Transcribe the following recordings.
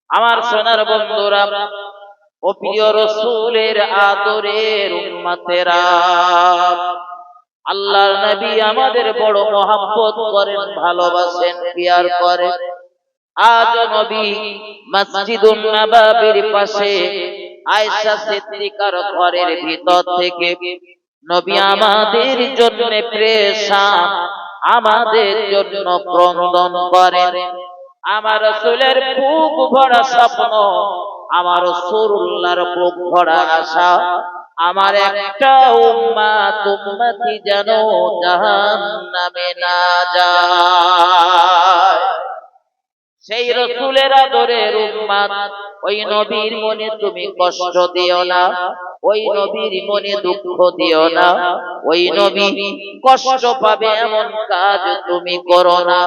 আমার সোনার বন্ধুরা ও প্রিয় রাসূলের আদরের উম্মতেরা, আল্লাহর নবী আমাদের বড় মহব্বত করেন, ভালোবাসেন, পিয়ার করেন। আজ নবী মসজিদুন নববীর পাশে আয়েশা সিদ্দিকার ঘরের ভিতর থেকে নবী আমাদের জন্য প্রেশান, আমাদের জন্য ক্রন্দন করেন। আমার রাসূলের বুক ভরা স্বপ্ন, আমার রাসূলুল্লাহর বুক ভরা আশা, আমার একটা উম্মতি যেন জাহান্নামে না যায়। সেই রাসূলের আদরের উম্মত, ওই নবীর মনে তুমি কষ্ট দিও না, ওই নবীর মনে দুঃখ দিও না, ওই নবী কষ্ট পাবে এমন কাজ তুমি করো না।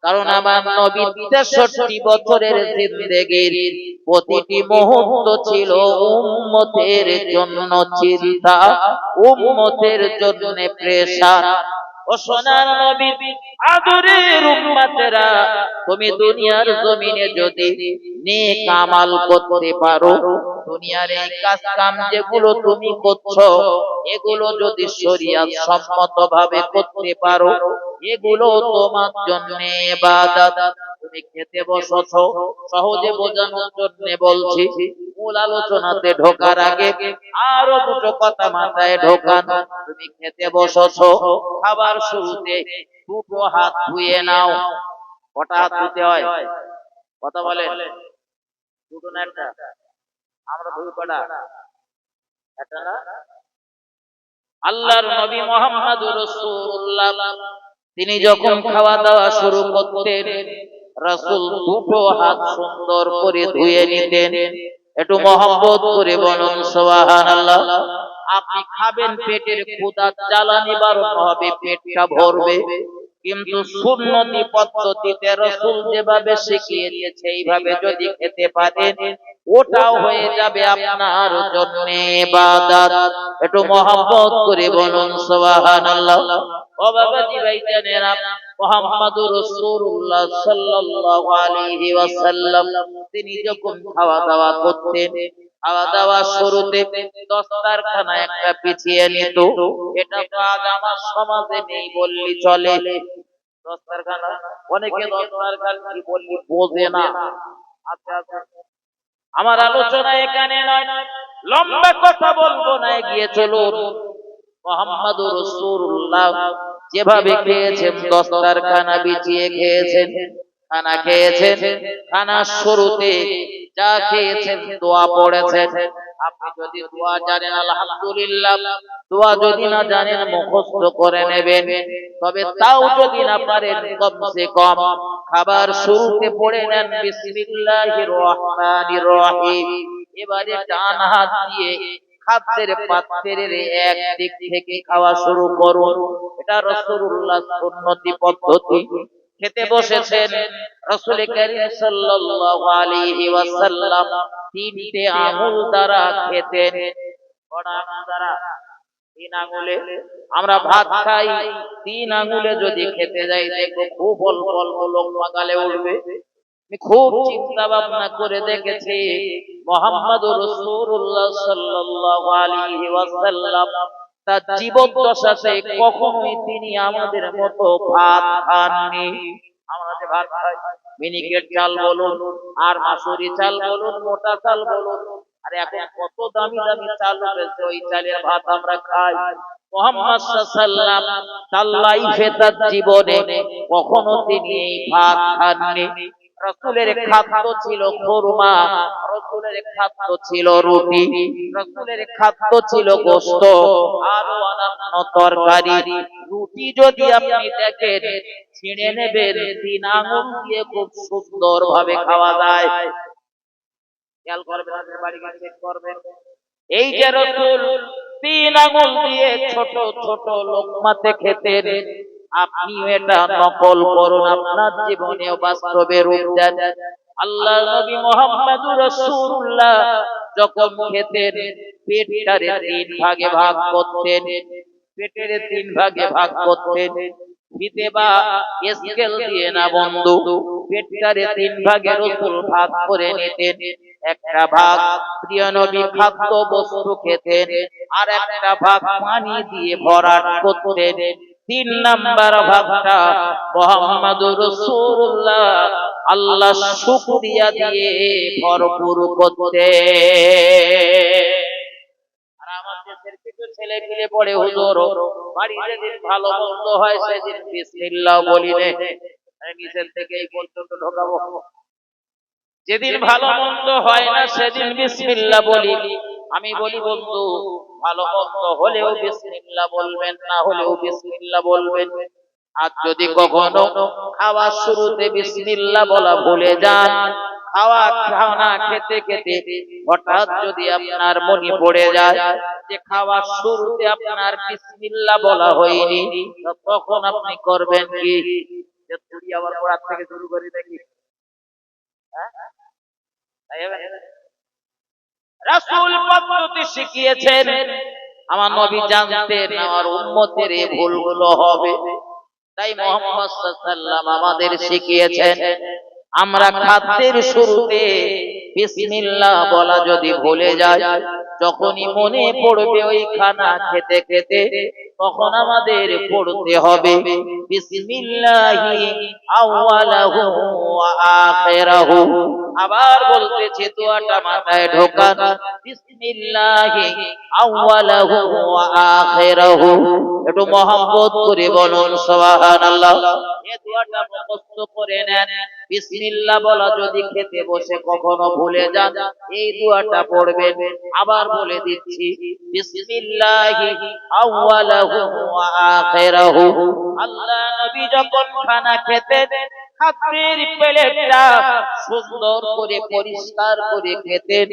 কারণ আমার নবী 63 বছরের জিন্দেগির প্রতিটি মুহূর্ত ছিল উম্মতের জন্য চিন্তা, উম্মতের জন্য প্রেশার। ও সোনার নবী আদরের উম্মতেরা, তুমি দুনিয়ার জমিনে যদি নেক আমল করতে পারো, দুনিয়ার এই কাজ কাম যেগুলো তুমি করছো, এগুলো যদি শরীয়ত সম্মত ভাবে করতে পারো, এগুলো তোমার জন্য ইবাদত। তুমি খেতে বসছো, সহজে বোঝানোর জন্য বলছি, মূল আলোচনাতে ঢোকার আগে আরো দুটো কথা মাথায় ঢোকান। তুমি খেতে বসছো, খাবার শুরুতে দুটো হাত ধুয়ে নাও। কটা হাত ধুতে হয়? কথা বলে দুটো না একটা? আমরা ধুই কটা? একটা না? আল্লাহর নবী মুহাম্মদুর রাসূলুল্লাহ তিনি যখন খাওয়া দাওয়া শুরু করতেন, রাসূল দুটো হাত সুন্দর করে ধুয়ে নিতেন। একটু মহব্বত করে বলুন সুবহানাল্লাহ। আপনি খাবেন, পেটের ক্ষুধা জ্বালানি বারণ হবে, পেটটা ভরবে, কিন্তু সুন্নতি পদ্ধতিতে রাসূল যেভাবে শিখিয়ে দিয়েছে এইভাবে যদি খেতে পারেন, ওটাও হয়ে যাবে আপনার জন্য ইবাদত। একটু মহব্বত করে বলুন সুবহানাল্লাহ। ও বাবাজি ভাইজানেরা, মুহাম্মদুর রাসূলুল্লাহ সাল্লাল্লাহু আলাইহি ওয়াসাল্লাম তিনি যখন খাওয়া দাওয়া করতেন, খাওয়া দাওয়া শুরুতে দস্তরখানা একটা পিছিয়ে নিত। এটা তো আজ আমার সমাজে নেই বললি চলে। দস্তরখানা, অনেকে দস্তরখানা কি বললি বোঝে না। আচ্ছা আচ্ছা, আমার আলোচনা এখানে নয়, লম্বা কথা বলবো না, এগিয়ে চলুন। মুহাম্মদুর রাসূলুল্লাহ যেভাবে খেয়েছেন, দস্তরখানা বিছিয়ে খেয়েছেন, খানা খেয়েছেন, খানার শুরুতে যা খেয়েছেন দোয়া পড়েছেন। আপনি যদি দোয়া জানেন আলহামদুলিল্লাহ, দোয়া যদি না জানেন মুখস্থ করে নেবেন। তবে তাও যদি না পারেন, কমসে কম খাবার শুরুতে পড়ে নেন বিসমিল্লাহির রহমানির রহিম। এবারে ডান হাত দিয়ে খাদ্যের পাত্রের এক দিক থেকে খাওয়া শুরু করুন। এটা রাসূলুল্লাহ সুন্নতি পদ্ধতি। খেতে বসেছেন, রাসূল কারীম সাল্লাল্লাহু আলাইহি ওয়াসাল্লাম তিনটে আঙ্গুল দ্বারা খেতেন। কটা আঙ্গুল দ্বারা? তিন আঙ্গুলে। আমরা ভাত খাই, তিন আঙ্গুলে যদি খেতে যাই, দেখো খুব অল্প অল্প লোকমা গালে উঠবে। আমি খুব চিন্তা ভাবনা করে দেখেছি, মুহাম্মদুর রাসূলুল্লাহ সাল্লাল্লাহু আলাইহি ওয়াসাল্লাম তার জীবদ্দশাতে কখনোই তিনি আমাদের মতো ভাত খাননি। আমরা যে ভাত খাই, মিনিকেট চাল বলুন, আর মাসুরি চাল বলুন, মোটা চাল বলুন, আর এখন কত দামি দামি চাল উঠেছে, ওই চালের ভাত আমরা খাই। মুহাম্মদ সাল্লাল্লাহু আলাইহি ওয়াসাল্লাম তার লাইফে, তার জীবনে কখনো তিনি এই ভাত খাননি। রাসূলের খাদ্য ছিল খুরমা, রাসূলের খাদ্য ছিল রুটি, রাসূলের খাদ্য ছিল গোশত আর অন্যান্য তরকারি। রুটি যদি আপনি দেখেন, ছিঁড়ে নেবেন, তিন আঙ্গুল দিয়ে খুব সুন্দর ভাবে খাওয়া যায়। খেয়াল করবেন, আপনার বাড়ি গিয়ে চেক করবেন। এই যে রাসূল তিন আঙ্গুল দিয়ে ছোট ছোট লোকমাতে খেতেন, আপনি এটা নকল করুন, আপনার জীবনে বাস্তবে রূপ দেন। আল্লাহর নবী মুহাম্মদুর রাসূলুল্লাহ যখন খেতেন, পেটটারে তিন ভাগে ভাগ করতেন, পেটের তিন ভাগে ভাগ করতেন। ফিতে বা স্কেল দিয়ে না বন্ধু, পেটটারে 3 ভাগে রাসূল ভাগ করে নিতেন। একটা ভাগ প্রিয় নবী খাদ্য বস্তু খেতেন, আর একটা ভাগ পানি দিয়ে ভরাট করতেন। 3 নাম্বার ভাগটা মুহাম্মদুর রাসূলুল্লাহ আল্লাহর শুকরিয়া দিয়ে ভরপুর করতেন। আর আমার দেশের কিছু ছেলে পিলে পড়ে, হুজুর বাড়িতে যেদিন ভালো মন্দ হয় সেদিন বিসমিল্লাহ বলি নে, নিচের থেকে এই পর্যন্ত ঢোকাবো। যেদিন ভালো মন্দ হয় না সেদিন বিসমিল্লাহ বলি। আমি বলি বন্ধু, ভালো মন্দ হলেও বিসমিল্লাহ বলবেন, না হলেও বিসমিল্লাহ বলবেন। আর যদি কখনো খাওয়ার শুরুতে বিসমিল্লাহ বলা ভুলে যান, খাওয়া খেতে খেতে হঠাৎ যদি আপনার মনে পড়ে যায় যে খাওয়ার শুরুতে আপনার বিসমিল্লাহ বলা হয়নি, তখন আপনি করবেন কি? যে তুই আবার পড়ার থেকে শুরু করি দেখি। রাসূল পদ্ধতি শিখিয়েছেন, আমার নবী জানতেন আমার উম্মতের এই ভুলগুলো হবে, তাই মুহাম্মদ সাল্লাল্লাহু আলাইহি ওয়াসাল্লাম আমাদের শিখিয়েছেন আমরা খাদ্যের শুরুতে বিসমিল্লাহ বলা যদি ভুলে যাই, যখনই মনে পড়বে ওই খানা খেতে খেতে, তখন আমাদের পড়তে হবে বিসমিল্লাহি আউয়ালাহু ওয়া আখিরাহু। আবার বলতেছি, দোয়াটা মাথায় ঢোকান, বিসমিল্লাহি আউয়ালাহু ওয়া আখিরাহু। একটু মহব্বত করে বলুন সুবহানাল্লাহ। এই দোয়াটা মুখস্থ করে নেন। বিসমিল্লাহ বলা যদি খেতে বসে কখনো ভুলে যান, এই দোয়াটা পড়বেন। আবার বলে দিচ্ছি, বিসমিল্লাহি আউয়ালাহু ওয়া আখিরাহু। আল্লাহ নবী যখন খানা খেতেন, খাদ্যের প্লেটটা সুন্দর করে পরিষ্কার করে খেতেন,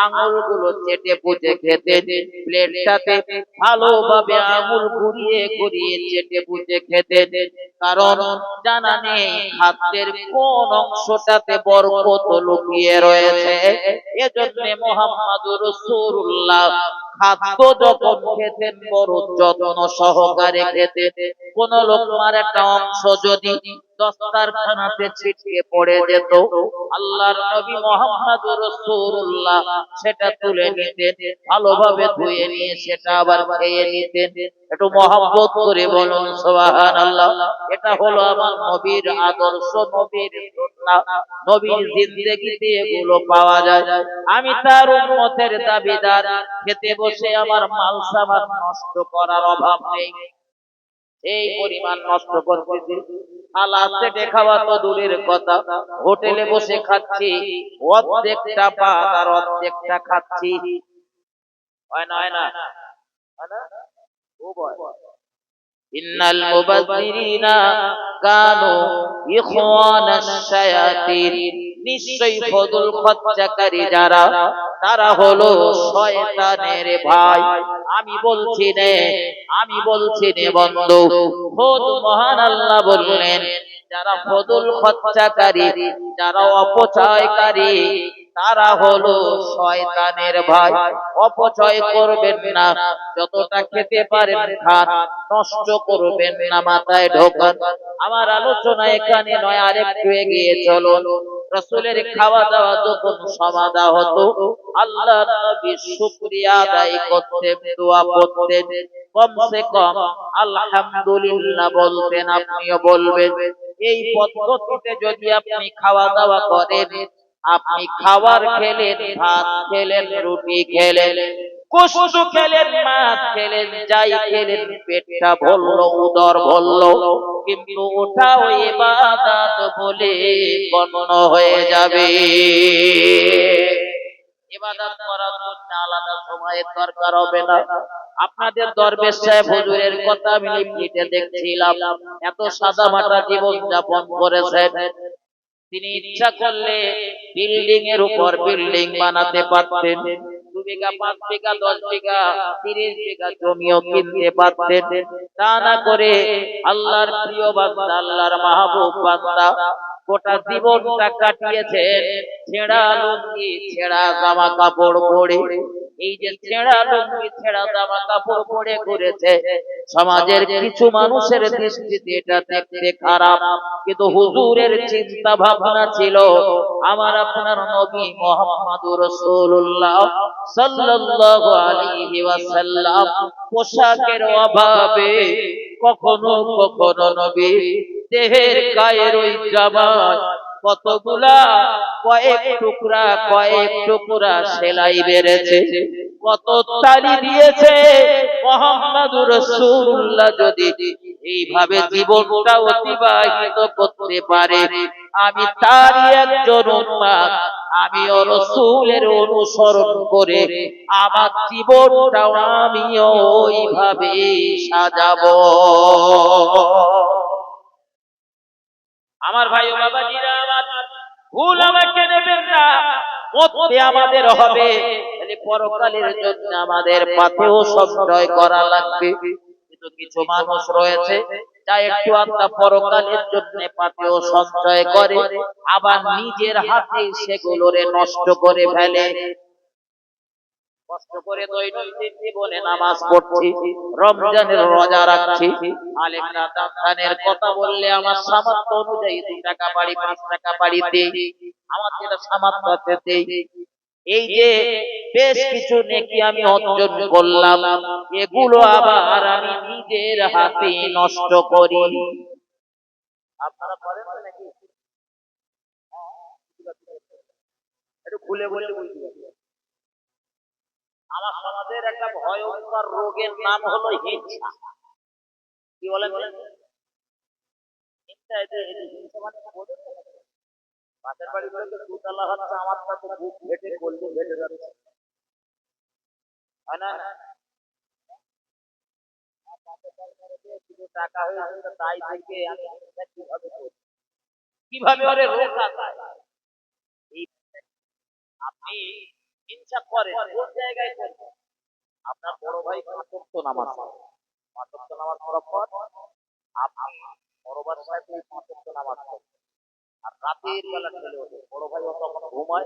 আঙুলগুলো চেটে পুঁটে খেতেন। প্লেটটাতে ভালোভাবে আঙুল ঘুরিয়ে ঘুরিয়ে চেটে পুঁটে খেতেন, কারণ জানা নেই খাদ্যের কোন অংশটাতে বরকত লুকিয়ে রয়েছে। এজন্য মুহাম্মদুর রাসূলুল্লাহ খাদ্য যখন খেতেন বড় যত্ন সহকারে খেতেন। কোন লোকমার একটা অংশ যদি দস্তারখানাতে ছিটকে পড়ে যেত, আল্লাহর নবী মুহাম্মদুর রাসূলুল্লাহ সেটা তুলে নিতেন, ভালোভাবে ধুয়ে নিয়ে সেটা আবার খেয়ে নিতেন। একটু মহব্বত করে বলুন সুবহানাল্লাহ। এটা হলো আমার নবীর আদর্শ, নবীর সুন্নাহ, নবীর জিন্দেগিতে এগুলো পাওয়া যায়। আমি তার উম্মতের দাবিদার, খেতে বসে আমার মাল সামান নষ্ট করার অভাব নেই, এই পরিমাণ নষ্ট করতেছি। থালা সেটে খাওয়া তো দূরের কথা, হোটেলে বসে খাচ্ছি, অর্ধেকটা ভাত আর অর্ধেকটা খাচ্ছি। হয় না? হয় না? হয় না? খুব হয়। ইন্নাল মুবাযযিরিনা কানু ইখওয়ানাশ শায়াতিন। নিশ্চয়ই ফজল খরচাকারী যারা, তারা হলো শয়তানের ভাই। আমি বলছি নে বন্ধু, খোদ মহান আল্লাহ বললেন, যারা ফজল খরচাকারী, যারা অপচয়কারী, তারা হলো শয়তানের ভাই। অপচয় করবেন না, যতটা খেতে পারেন খান, নষ্ট করবেন না, মাথায় ঢোকান। আমার আলোচনা এখানে নয়, আরেকটু এগিয়ে চলুন। রাসূলের খাওয়া দাওয়া যখন সমাদা হতো, আল্লাহর নবী শুকরিয়া আদায় করতেন, দোয়া পড়তেন, কমসে কম আলহামদুলিল্লাহ বলতেন। আপনিও বলবেন। এই পদ্ধতিতে যদি আপনি খাওয়া দাওয়া করেন, আপনি খাবার খেলেন, ভাত খেলেন, রুটি খেলেন, গোশত খেলেন, মাছ খেলেন, যাই খেলেন, পেটটা ভরলো, উদর ভরলো, কিন্তু ওটাও ইবাদত বলে গণ্য হয়ে যাবে। ইবাদত করার জন্য আলাদা সময়ের দরকার হবে না। আপনাদের দরবেশ সাহেব হুজুরের কথা আমি লিখে দেখছিলাম, এত সাদা মাটা জীবন যাপন করেছেন। তিনি ইচ্ছা করলে বিল্ডিং এর উপর বিল্ডিং বানাতে পারতেন। 2 বিঘা, 5 বিঘা, 10 বিঘা, 30 বিঘা জমিও কিনতে পারতেন। তা না করে আল্লাহর প্রিয় বান্দা, আল্লাহর মাহবুব বান্দা গোটা জীবনটা কাটিয়েছেন ছেঁড়া লুঙ্গি, ছেঁড়া জামা কাপড় পরে। এই যে ছেঁড়া লুঙ্গি, ছেঁড়া জামা কাপড় পরে ঘুরেছে, সমাজের কিছু মানুষের দৃষ্টিতে এটা দেখতে খারাপ, কিন্তু হুজুরের চিন্তা ভাবনা ছিল আমার আপনার নবী মুহাম্মদুর রাসূলুল্লাহ সাল্লাল্লাহু আলাইহি ওয়াসাল্লাম পোশাকের অভাবে কখনো কখনো নবী দেহের গায়ের ওই জামা কতগুলা কয়েক টুকরা সেলাই বেড়েছে, কত তালি দিয়েছে। মুহাম্মদুর রাসূলুল্লাহ যদি এইভাবে জীবনটা অতিবাহিত করতে পারে, আমি তারই একজন উম্মত, আমি রাসূলের অনুসরণ করে আমার জীবনটাও আমিও ওইভাবে সাজাবো। আমার ভাই ও বাবাজিরা, আমার ভুল আমাকে নেবেন না, মতে আমাদের হবে, তাহলে পরকালের জন্য আমাদের পাথেও সঞ্চয় করা লাগবে। কিন্তু কিছু মানুষ রয়েছে যা একটু আধটা পরকালের জন্য পাথেও সঞ্চয় করে, আবার নিজের হাতে সেগুলোরে নষ্ট করে ফেলে। কষ্ট করে দৈনন্দিন জীবনে নামাজ পড়ছি, রমজানের রোজা রাখছি, আলেমরা দানের কথা বললে আমার সামর্থ্য অনুযায়ী 2 টাকা বাড়ি 5 টাকা বাড়ি দেই, আমার যেটা সামর্থ্য আছে দেই। এই যে বেশ কিছু নেকি আমি অর্জন করলাম, এগুলো আবার আমি নিজের হাতে নষ্ট করি। আপনারা করেন নাকি? একটু খুলে বলে বুঝতে। আমার সমাজের একটা ভয়ঙ্কর রোগের নাম হলো হিংসা। কি বলেন? পাশের বাড়ি বলে দুতলা হচ্ছে, আমার সাথে বুক ফেটে গলতে ফেটে যাচ্ছে, হয় না? টাকা হয়েছে তাই থেকে আমি কিভাবে ওরে রোগ আপনি হিংসা করেন কোন জায়গায় করেন? আপনার বড় ভাই পাঁচক্ত নামাজ পড়ার পর আপনি বড় ভাইয়ের সাথে পাঁচক্ত নামাজ পড়েন, আর রাতের বেলা ঠেলে ওঠে, বড় ভাই তখন ঘুমায়,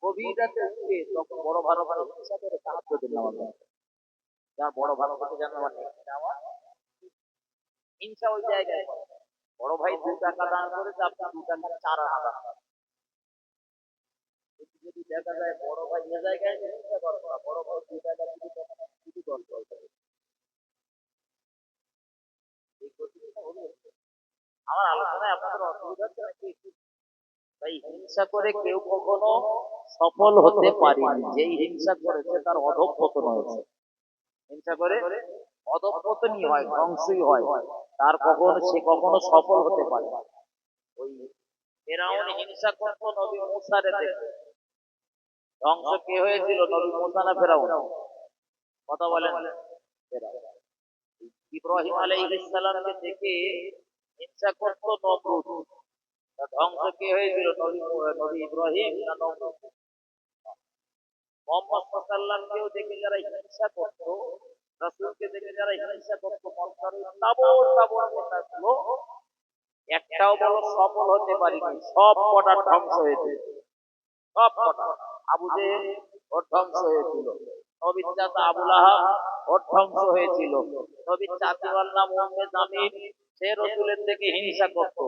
গভীর রাতে উঠে তখন বড় ভাই হিংসা করে সাহায্য দেন নামাজ, যার বড় ভাই থেকে যেন আমার হিংসা ওই জায়গায়। বড় ভাই 2 টাকা দান করেছে, আপনি 2 টাকা 4 আনা দান। যদি দেখা যায় বড় ভাই এ জায়গায় হিংসা করবে না, বড় ভাই 2 টাকা যদি দরকার আমার আলোচনায় আপনাদের অসুবিধা হচ্ছে নাকি? তাই হিংসা করে কেউ কখনো সফল হতে পারেনি, যেই হিংসা করেছে তার অধঃপতন হয়েছে। হিংসা করে অধঃপতনই হয়, ধ্বংসই হয়, তার সে কখনো সফল হতে পারে না। ওই ফেরাউন হিংসা করত নবী মুসারে দেখে, ধ্বংস কে হয়েছিল? নবী মুসা না ফেরাউন? কথা বলেন। ফেরাউন। ইব্রাহিম আলাইহিস সালামকে দেখে হিংসা করত নমরুদ, ধ্বংস কে হয়েছিল? নবী ইব্রাহিম না নমরুদ? মুহাম্মদ সাল্লাল্লাহু দেখে যারা হিংসা করত, রাসূলকে দেখে যারা হিংসা করত, মক্কার তাবর তাবর নেতাগুলো একটাও বড় সফল হতে পারেনি, সব কটা ধ্বংস হয়েছে, সব কটা। আবু জেহেল ওর ধ্বংস হয়েছিল, নবীর চাচা আবু লাহাব ওর ধ্বংস হয়েছিল, নবীর চাচিওয়ার নাম উম্মে জামিল, সে রাসূলের থেকে হিংসা করত,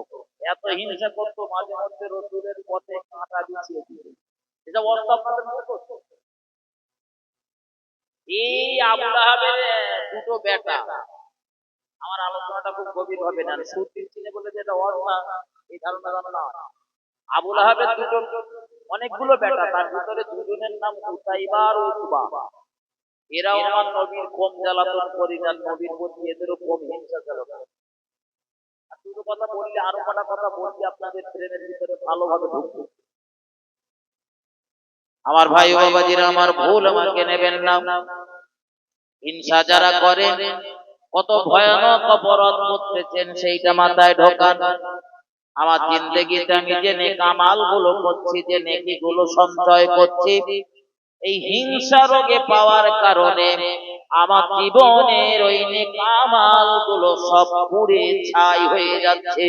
এত হিংসা করত মাঝে মধ্যে রাসূলের পথে কাঁটা বিছিয়ে দিত। এটা অবস্থা আপনাদের মনে করতো? এই আবু লাহাবের 2টো বেটা, আমার আলোচনাটা খুব গভীর হবে না, সুদ দিচ্ছি বলে যেটা অর্থ এই ধারণা না। আবু লাহাবের অনেকগুলো বেটা, তার ভিতরে 2 জনের নাম উতাইবা আর উতবা। এরাও আমার নবীর কম জ্বালাতন করি না, নবীর প্রতি এদেরও কম হিংসা ছিল না। আর দুটো কথা বললে আরো কটা কথা বলছি আপনাদের ট্রেনের ভিতরে ভালোভাবে ঢুকবে। আমার ভাই ও বাবাজিরা, আমার ভুল আমাকে নেবেন না। হিংসা যারা করেন কত ভয়ানক অপরাধ করতেছেন সেইটা মাথায় ঢোকান। আমার জিন্দেগিতে আমি যে নেক আমাল গুলো করছি, যে নেকি গুলো সঞ্চয় করছি, এই হিংসা রোগে পাওয়ার কারণে আমার জীবনের ওই নেক আমাল গুলো সব পুড়ে ছাই হয়ে যাচ্ছে,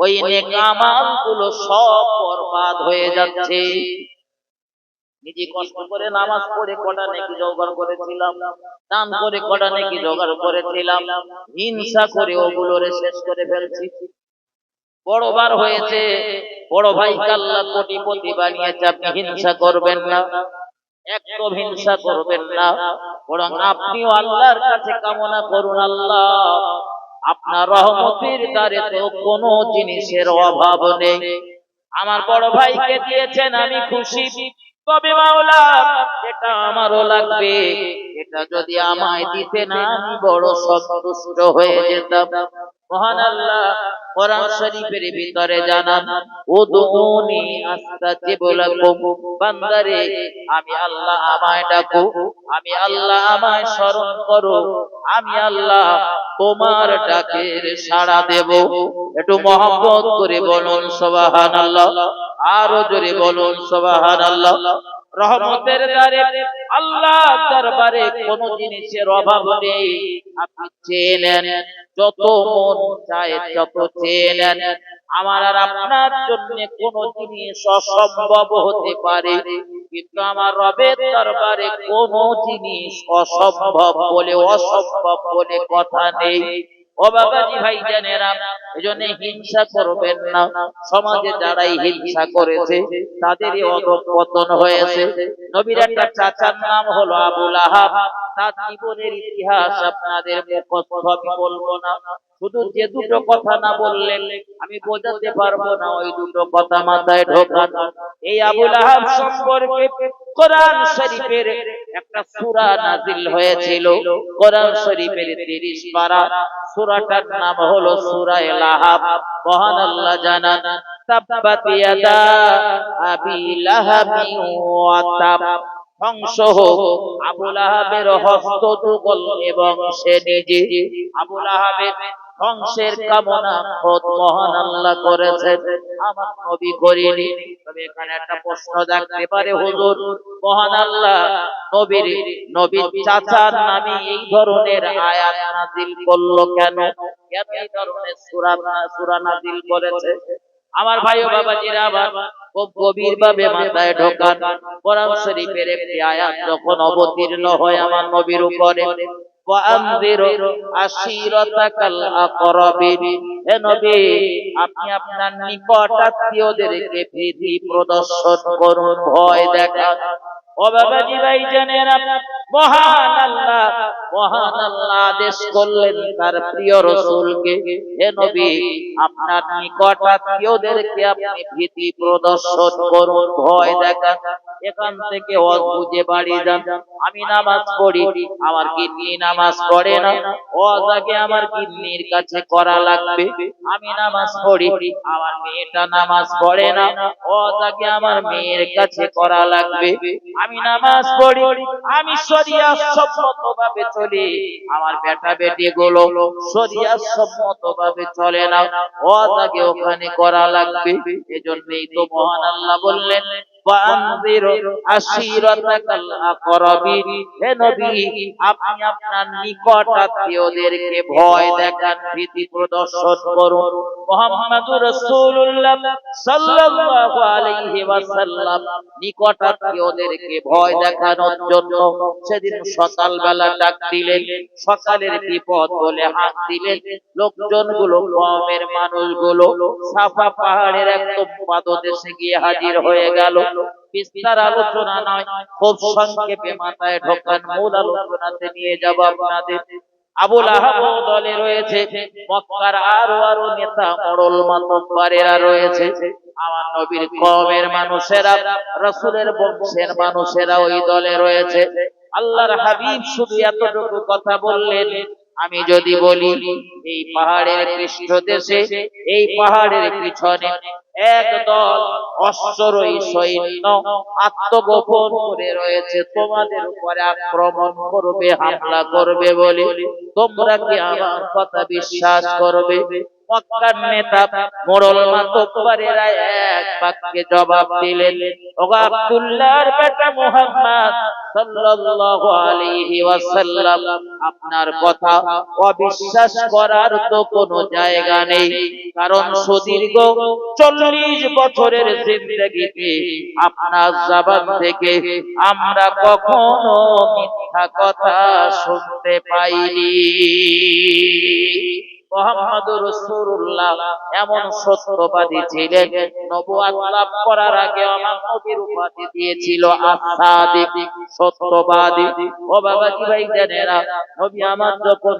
ওই নেক আমাল গুলো সব বরবাদ হয়ে যাচ্ছে। নিজে কষ্ট করে নামাজ পড়ে কটা নেকি জোগাড় করেছিলাম, দান করে কটা নেকি জোগাড় করেছিলাম, হিংসা করে ওগুলোরে শেষ করে ফেলছি। বড়বার হয়েছে, বড় ভাইকে আল্লাহ কোটিপতি বানিয়েছে, আপনি হিংসা করবেন না, একটু হিংসা করবেন না, বরং আপনিও আল্লাহর কাছে কামনা করুন, আল্লাহ আপনার রহমতের দ্বারে তো কোনো জিনিসের অভাব নেই, আমার বড় ভাইকে দিয়েছেন আমি খুশি, তবে মাওলা এটা আমারও লাগবে, এটা যদি আমায় দিতে না আমি বড় সন্তুষ্ট হয়ে যেতাম। মহান আল্লাহ কোরআন শরীফের ভিতরে জানান, উদউনি আস্তাজিব লাকুম, বান্দারে আমি আল্লাহ আমায় ডাকো, আমি আল্লাহ আমায় স্মরণ করো, আমি আল্লাহ তোমার ডাকের সাড়া দেব। একটু মহব্বত করে বলুন সুবহানাল্লাহ, আরো জোরে বলুন সুবহানাল্লাহ। রহমতের দ্বারে আল্লাহ দরবারে কোন জিনিসের অভাব নেই, আপনি চেয়ে নেন, যত মন চায় যত চেয়ে নেন, আমার আর আপনার জন্য কোন জিনিস অসম্ভব হতে পারে, কিন্তু আমার রবের দরবারে কোন জিনিস অসম্ভব বলে অসম্ভব বলে কথা নেই। ও বাবাজি ভাই জানেরা, এজন্য হিংসা করবেন না, সমাজে যারাই হিংসা করেছে তাদেরই অধঃপতন হয়েছে। নবীর একটা চাচার নাম হলো আবু লাহাব, তার জীবনের ইতিহাস আপনাদের মুখস্থ আমি বলবো না, শুধু যে দুটো কথা না বললেন আমি বোঝাতে পারবো না, ওই দুটো কথা মাথায় ঢোকান। এই আবু লাহাব সম্পর্কে কোরআন শরীফের একটা সূরা নাযিল হয়েছিল, কোরআন শরীফের 30 পারা, সূরাটার নাম হলো সূরা লাহাব। মহান আল্লাহ জানান, তাব্বাত ইয়াদা আবি লাহাবি ওয়া তাব, ধ্বংস হোক আবু লাহাবের হস্ত যুগল এবং সে নিজে। আবু লাহাবের ধ্বংসের কামনা খোদ মহান আল্লাহ করেছেন, আমার নবী করেনি। তবে এখানে একটা প্রশ্ন জাগতে পারে, হুজুর মহান আল্লাহ নবীর চাচার নামে এই ধরনের আয়াত নাযিল করলো কেন, কেন এই ধরনের সূরা নাযিল করেছে? আমার ভাই ও বাবাজিরা, আবার খুব গভীর ভাবে মাথায় ঢোকান। কোরআন শরীফের একটি আয়াত যখন অবতীর্ণ হয় আমার নবীর উপরে, ওয়াআনযিরু আশীরাতাকাল আকরাবিন, হে নবী আপনি আপনার নিকট আত্মীয়দেরকে ভীতি প্রদর্শন করুন, ভয় দেখান। ও বাবাজি ভাই জানেরা, মহান আল্লাহ আদেশ করলেন তার প্রিয় রাসূলকে, হে নবী আপনার নিকট আত্মীয়দেরকে আপনি ভীতি প্রদর্শন করুন, ভয় দেখান। এখান থেকে ওয়াজ বুঝে বাড়ি যান। আমি নামাজ পড়ি, আমার গিন্নি নামাজ পড়ে না, ওয়াজ আগে আমার গিন্নির কাছে করা লাগবে। আমি নামাজ পড়ি, আমার মেয়েটা নামাজ পড়ে না, ওয়াজ আগে আমার মেয়ের কাছে করা লাগবে। আমি নামাজ পড়ি, আমি শরিয়াত সম্মতভাবে চলি, আমার বেটা বেটি গুলো শরিয়াত সম্মতভাবে চলে না, ওয়াজ আগে ওখানে করা লাগবে। এজন্যই তো মহান আল্লাহ বললেন, ওয়াআনযিরু আশীরাতাকাল আকরাবিন, হে নবী আপনি আপনার নিকট আত্মীয়দেরকে ভয় দেখান, ভীতি প্রদর্শন করুন। মুহাম্মাদুর রাসূলুল্লাহ সাল্লাল্লাহু আলাইহি ওয়াসাল্লাম নিকট আত্মীয়দেরকে ভয় দেখানোর জন্য সেদিন সকালবেলা ডাক দিলেন, সকালের বিপদ বলে হাত দিলেন। লোকজনগুলো, কওমের মানুষগুলো সাফা পাহাড়ের একদম পাদদেশে গিয়ে হাজির হয়ে গেল। বিস্তার আলোচনা নয়, খুব সংক্ষেপে মাথায় ঢোকান, মূল আলোচনাতে নিয়ে যাব আপনাদের। আবু লাহাব দলে রয়েছে, মক্কার আরো নেতা মোড়ল মাতব্বরেরা রয়েছে, আমার নবীর কওমের মানুষেরা, রাসূলের বংশের মানুষেরা ওই দলে রয়েছে। আল্লাহর হাবিব শুধু এতটুকু কথা বললেন, আমি যদি বলি এই পাহাড়ের পৃষ্ঠদেশে, এই পাহাড়ের পিছনে একদল অশ্বরোহী সৈন্য আত্মগোপন করে রয়েছে, তোমাদের উপরে আক্রমণ করবে, হামলা করবে বলে তোমরা কি আমার কথা বিশ্বাস করবে? মক্কার নেতা মোড়ল মাতব্বরেরা এক বাক্যে জবাব দিলেন, ওগো আব্দুল্লাহর বেটা মুহাম্মদ, সাল্লাল্লাহু আলাইহি ওয়াসাল্লাম, আপনার কথা অবিশ্বাস করার তো কোনো জায়গা নেই। কারণ সুদীর্ঘ 40 বছরের জিন্দেগিতে আপনার জবান থেকে আমরা কখনো মিথ্যা কথা শুনতে পাইনি। মুহাম্মদুর রাসূলুল্লাহ এমন সত্যবাদী ছিলেন, নবুয়ত লাভ করার আগে আমার নবীর উপাধি দিয়েছিল আস-সাদিক, সত্যবাদী। ও বাবাজি ভাইজানেরা, নবী আমার যখন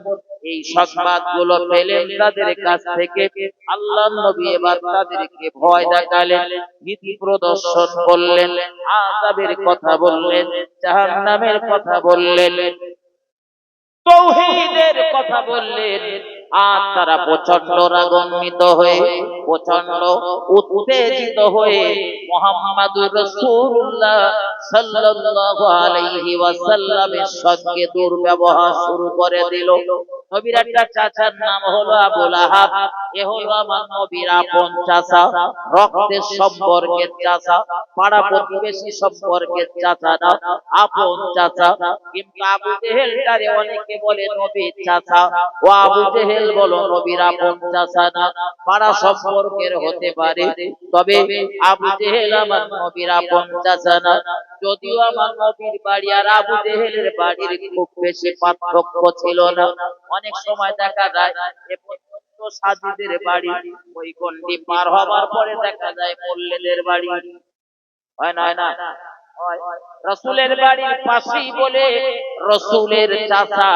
এই সংবাদগুলো পেলেন তাদের কাছ থেকে, আল্লাহর নবী এবার তাদেরকে ভয় দেখালেন, ভীতি প্রদর্শন করলেন, আযাবের কথা বললেন, জাহান্নামের কথা বললেন, তাওহীদের কথা বললেন। আর তারা প্রচন্ড রাগান্বিত হয়ে, প্রচন্ড উত্তেজিত হয়ে মুহাম্মদুর রাসূলুল্লাহ সাল্লাল্লাহু আলাইহি ওয়াসাল্লামের সঙ্গে দুর্ব্যবহার শুরু করে দিল। নবীর একটা চাচার নাম হলো আবু লাহাব। এ হলো আমার নবীর আপন চাচা, রক্তের সম্পর্কের চাচা, পাড়া প্রতিবেশী সম্পর্কের চাচা না, আপন চাচা। কিন্তু আবু জেহেলটারে অনেকে বলে নবীর চাচা, ও আবু জেহেল বলো নবীর আপন চাচা না, পাড়া সম্পর্কের হতে পারে, তবে আবু জেহেল আমার নবীর আপন চাচা না। যদিও আমার নবীর বাড়ি আর আবু জেহেলের বাড়ির খুব বেশি পার্থক্য ছিল না। অনেক সময় দেখা যায় এ পর্যন্ত সাজিদের বাড়ি, ওই গন্ডি পার হবার পরে দেখা যায় মোল্লেদের বাড়ি, হয় না? হয় না? রাসূলের বাড়ির পাশেই বলে রাসূলের চাচা,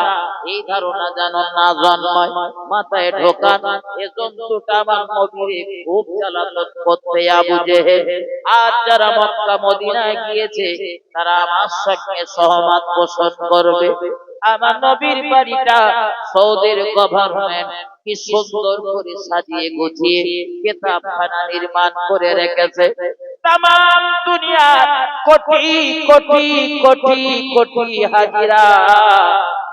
এই ধারণা যেন না জন্মায়, মাথায় ঢোকান। এ জন্তুটা আমার নবীর খুব জ্বালাতন করতে আবু জেহেল। আর যারা মক্কা মদিনায় গিয়েছে তারা আমার সঙ্গে সহমত পোষণ করবে। আমার নবীর বাড়িটা সৌদির গভর্নমেন্ট কি সুন্দর করে সাজিয়ে গুছিয়ে কিতাবখানা নির্মাণ করে রেখেছে। তামাম দুনিয়ার কোটি কোটি কোটি কোটি হাজিরা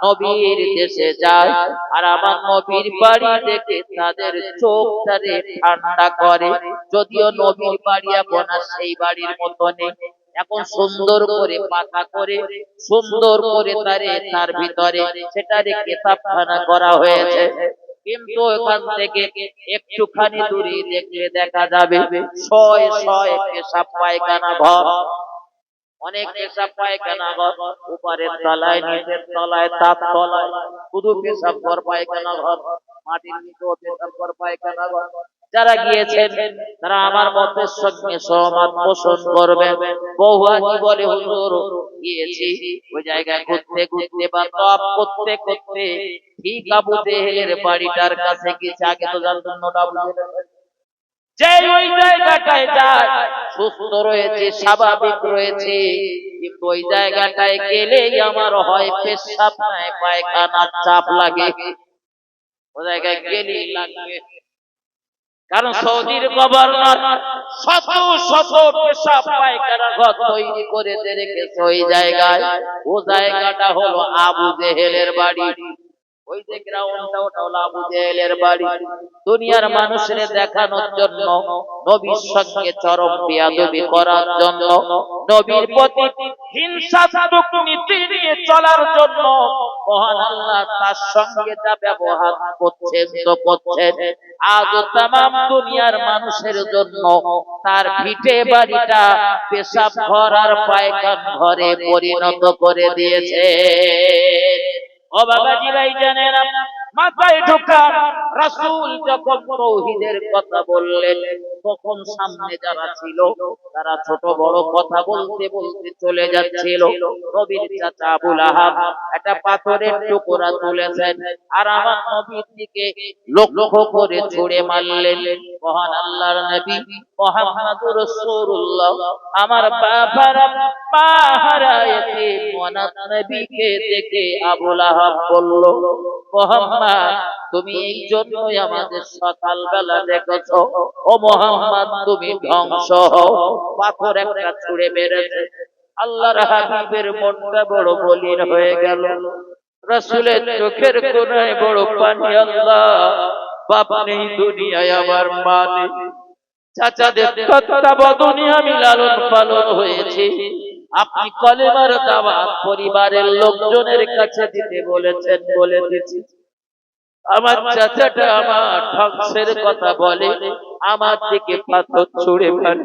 নবীর দেশে যায়, আর আমার নবীর বাড়ি দেখে তাদের চোখটারে ঠান্ডা করে। যদিও নবীর বাড়ি এখন আর সেই বাড়ির মতো নেই, এখন সুন্দর করে পাকা করে, সুন্দর করে তার ভিতরে সেটারে কিতাবখানা করা হয়েছে। কিন্তু এখান থেকে একটুখানি দূরে দেখলে দেখা যাবে শয়ে শয়ে পেশাব পায়খানা ঘর, অনেক পেশাব পায়খানা ঘর, উপরের তলায়, নিচের তলায়, তার তলায় শুধু পেশাব ঘর পায়খানা ঘর, মাটির নিচেও পেশাব ঘর পায়খানা ঘর। যারা গিয়েছেন তারা আমার মতের সঙ্গে সহমত পোষণ করবেন। বহু আগে বলে হুজুর গিয়েছি ওই জায়গায় ঘুরতে ঘুরতে বা তওয়াফ করতে করতে ঠিক আবু জেহেলের বাড়িটার কাছে গেছে। আগে তো জানতাম না আবু জেহেলের যে ওই জায়গাটায় যায় সুস্থ রয়েছে, স্বাভাবিক রয়েছে, কিন্তু ওই জায়গাটায় গেলেই আমার হয় পেশাব নাই পায়খানার চাপ লাগে, ওই জায়গায় গেলেই লাগবে। কারণ সৌদির গভর্নর শত শত পেশাব পায়খানা ঘর তৈরি করে রেখেছে ওই জায়গায়। ও জায়গাটা হলো আবু জেহেলের বাড়ি। ওই যে গ্রাউন্ডটা, ওটা হলো আবু জেহেলের বাড়ি। দুনিয়ার মানুষের দেখানোর জন্য, নবীর সঙ্গে চরম বেয়াদবি করার জন্য, নবীর প্রতি হিংসাত্মক নীতি নিয়ে চলার জন্য মহান আল্লাহ তার সঙ্গে যা ব্যবহার করছেন তো করছেন। আজ তামাম দুনিয়ার মানুষের জন্য তার ভিটে বাড়িটা পেশাব ঘর আর পায়খানা ঘরে পরিণত করে দিয়েছে। ও বাবাজি ভাইজানেরা, মাথায় ঢোকান। রাসূল যখন তাওহীদের কথা বললেন তখন সামনে যারা ছিল তারা ছোট বড় কথা বলতে বলতে চলে যাচ্ছিল। নবীর চাচা আবু লাহাব একটা পাথরের টুকরা তুলেছেন আর আমার নবীর দিকে লক্ষ্য করে ছুঁড়ে মারলেন। মহান আল্লাহর নবী মুহাম্মদুর রাসূলুল্লাহ আমার বাবার মা হারায়েছে মনাত নবীকে দেখে আবু লাহাব বলল, মুহাম্মদ তুমি এই জন্যই আমাদের সকালবেলা দেখেছো, ও মুহাম্মদ তুমি ধ্বংস হও। পাথর একটা ছুঁড়ে মেরেছে। আল্লাহর হাবিবের মনটা বড় মলিন হয়ে গেল। রাসূলের চোখের কোণায় বড় পানি। আল্লাহ, বাপ নেই দুনিয়ায়, আমার মা নেই, চাচাদের তত্ত্বাবধানে আমি লালন পালন হয়েছি, আপনি কলেমার দাওয়াত পরিবারের লোকজনের কাছে দিতে বলেছেন, বলে দিচ্ছি। আমার চাচাটা আমার ধ্বংসের কথা বলে, আমার দিকে পাথর ছুঁড়ে মারে।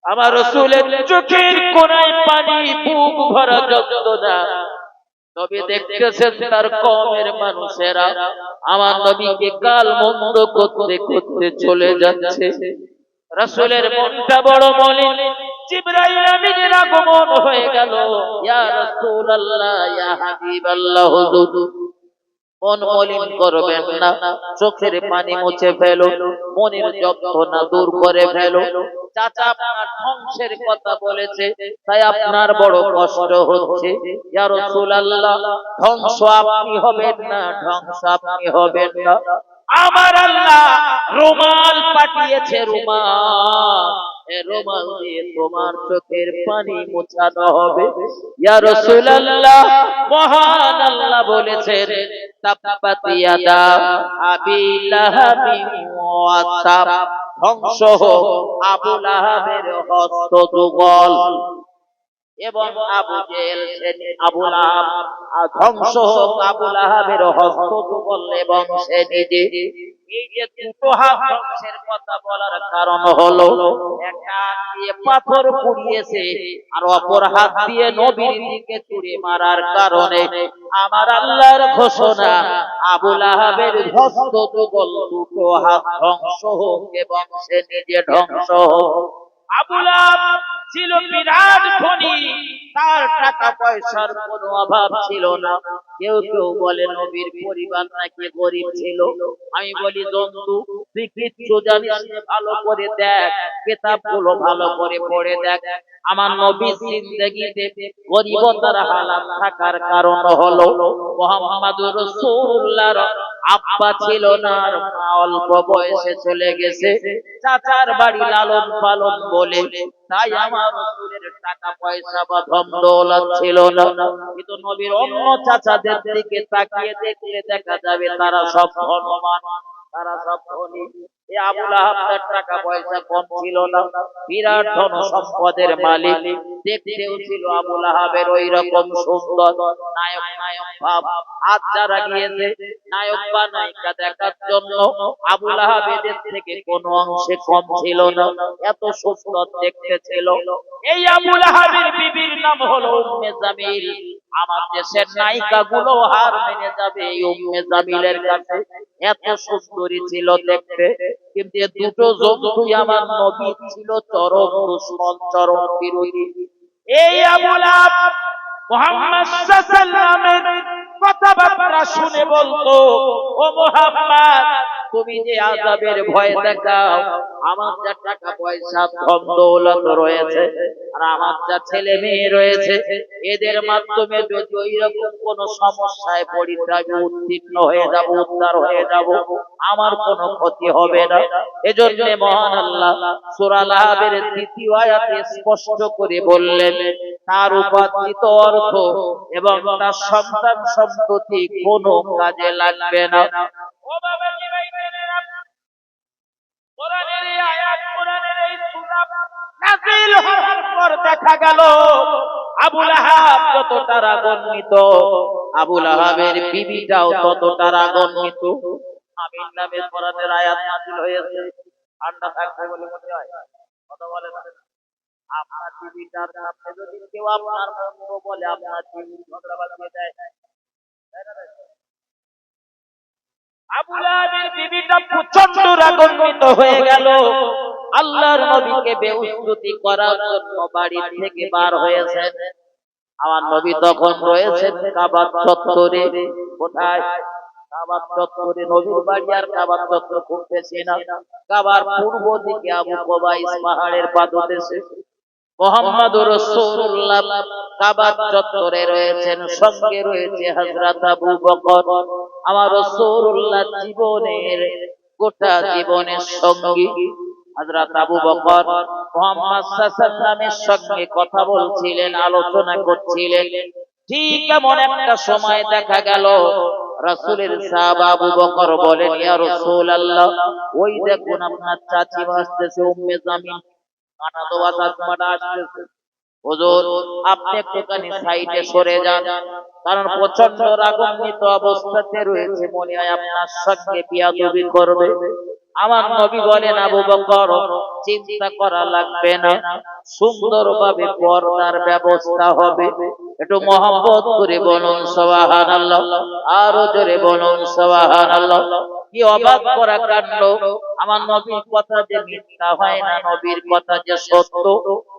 আমার রাসূলের চোখের কোণায় পানি, বুক ভরা যন্ত্রণা। নবী দেখতেছেন তার কওমের মানুষেরা আমার নবীকে গাল মন্দ করতে করতে চলে যাচ্ছে। রাসূলের মনটা বড় মলিন। জিবরাইল আমিনের আগমন হয়ে গেল। ইয়া রাসূলুল্লাহ, ইয়া হাবিবাল্লাহ, হুজুর মন মলিন করবেন না, চোখের পানি মুছে ফেলো, মনের যন্ত্রণা দূর করে ফেলো। চাচা আপনার ধ্বংসের কথা বলেছে, তাই আপনার বড় কষ্ট হচ্ছে। ইয়া রাসূলুল্লাহ, ধ্বংস আপনি হবেন না, ধ্বংস আপনি হবেন না। আমার আল্লাহ রুমাল পাঠিয়েছে, রুমাল, এই রুমাল দিয়ে তোমার চোখের পানি মোছানো হবে। ইয়া রাসূলুল্লাহ, মহান আল্লাহ বলেছেন, তাব্বাত ইয়াদা আবি লাহাবি ওয়া তাব, ধ্বংস হোক আবু লাহাবের হস্ত যুগল, এবং আবু জেহেল আবু লাহাব, ধ্বংস হোক আবু লাহাবের হস্ত যুগল এবং সে নিজে। এই যে দুটো হাত ধ্বংসের কথা বলার কারণ হলো, একটা হাত দিয়ে পাথর পুড়িয়েছে আর অপর হাত দিয়ে নবীর দিকে ছুরি মারার কারণে আমার আল্লাহর ঘোষণা, আবু লাহাবের হস্ত যুগল দুটো হাত ধ্বংস হোক এবং সে নিজে ধ্বংস হোক। আবু লাহাব ছিল বিরাট ধনী, তার টাকা পয়সার কোনো অভাব ছিল না। কেউ কেউ বলে নবীর পরিবার নাকি গরিব ছিল। আমি বলি জন্তু, তুই কিচ্ছু জানিস না, ভালো করে দেখ, কিতাবগুলো ভালো করে পড়ে দেখ। আমার নবীর জিন্দেগিতে গরিবতার হালাত থাকার কারণ হলো মুহাম্মদুর রাসূলুল্লাহর আব্বা ছিল না, আর মা অল্প বয়সে চলে গেছে চাচার বাড়ি লালন পালন বলে। তাই আমার রাসূলের টাকা পয়সা বা ধন দৌলত ছিল না। কিন্তু নবীর অন্য চাচাদের দিকে তাকিয়ে দেখলে দেখা যাবে তারা সব ধনবান, তারা সব ধনী। এই আবু লাহাব তার টাকা পয়সা কম ছিল না, বিরাট ধন সম্পদের মালিক। দেখতেও ছিল আবু লাহাবের ওই রকম সুন্দর, নায়ক নায়ক ভাব। আজ যারা গিয়েছে নায়ক বা নায়িকা দেখার জন্য, আবু লাহাব এদের থেকে কোনো অংশে কম ছিল না, এত সুন্দর দেখতে ছিল। এই আবু লাহাবের বিবির নাম হলো উম্মে জামিল। আমার দেশের নায়িকা গুলো হার মেনে যাবে এই উম্মে জামিলের কাছে, এত সুন্দরী ছিল দেখতে। কিন্তু এই দুটো জন্তুই আমার নবী ছিল চরম দুশমন, চরম বিরোধী। এই আবু লাহাব মুহাম্মদ সাল্লাল্লাহু আলাইহি ওয়াসাল্লামের কথাবার্তা শুনে বলতো, ও মুহাম্মদ, তুমি যে আযাবের ভয় দেখাও, আমার যা টাকা পয়সা ধন দৌলত রয়েছে আর আমার যা ছেলে মেয়ে রয়েছে, এদের মাধ্যমে যদি ওই রকম কোন সমস্যায় পড়ি, আমি উত্তীর্ণ হয়ে যাব, উদ্ধার হয়ে যাব, আমার কোনো ক্ষতি হবে না। এজন্য মহান আল্লাহ সূরা লাহাবের ২য় আয়াতে স্পষ্ট করে বললেন, তার উপার্জিত অর্থ এবং তার সন্তান সন্ততি কোনো কাজে লাগবে না। ও বাবা কি ভাই বোনেরা, কোরআনের এই আয়াত, কোরআনের এই সূরা নাযিল হওয়ার পর দেখা গেল আবু লাহাব যতটা রাগান্বিত, আবু লাহাবের বিবিটাও ততটা রাগান্বিত। আমিন নামে কোরআনের আয়াত নাযিল হয়েছে। ঠান্ডা থাকবে বলে মনে হয়, কথা বলে না। আপনার বিবিটার সামনে যদি কেউ আপনার মন্দ বলে, আপনার বিবি ঝগড়া বাঁধিয়ে দেয়। আবু লাহাবের বিবিটা প্রচন্ড রাগান্বিত হয়ে গেল। আল্লাহর নবীকে বেউস্তুতি করার জন্য বাড়ি থেকে বার হয়েছেন। আমার নবী তখন রয়েছেন কাবার চত্বরে। কোথায়? কাবার চত্বরে। নবীর বাড়ি আর কাবার চত্বর খুব বেশি না। কাবার পূর্ব দিকে আবু কুবাইস পাহাড়ের পাদদেশে মুহাম্মদুর রাসূলুল্লাহ কাবার চত্বরে রয়েছেন, সঙ্গে রয়েছে হযরত আবু বকর। আমার রাসূলুল্লাহ জীবনের গোটা জীবনের সঙ্গী হযরত আবু বকর মুহাম্মদ সাল্লাল্লাহু আলাইহি ওয়াসাল্লামের সঙ্গে কথা বলছিলেন, আলোচনা করছিলেন। ঠিক এমন একটা সময় দেখা গেল রাসূলের সাহাবা আবু বকর বলেন, ইয়া রাসূলুল্লাহ, ওই দেখুন আপনার চাচি আসতেছে উম্মে জামিল, কাটা দোয়া চাচমাটা আসতেছে। হুজুর আপনি একটুখানি সাইডে সরে যান, কারণ প্রচন্ড রাগান্বিত অবস্থাতে রয়েছে, মনে হয় আপনার সঙ্গে বিয়াদবি করবে। আমার নবী বলেন, আবু বকর চিন্তা করা লাগবে না, সুন্দরভাবে পর্দার ব্যবস্থা হবে। একটু মহব্বত করে বলুন সুবহানাল্লাহ, আরো জোরে বলুন সুবহানাল্লাহ। কি অবাক করা কাণ্ড! আমার নবীর কথা যে মিথ্যা হয় না, নবীর কথা যে সত্য,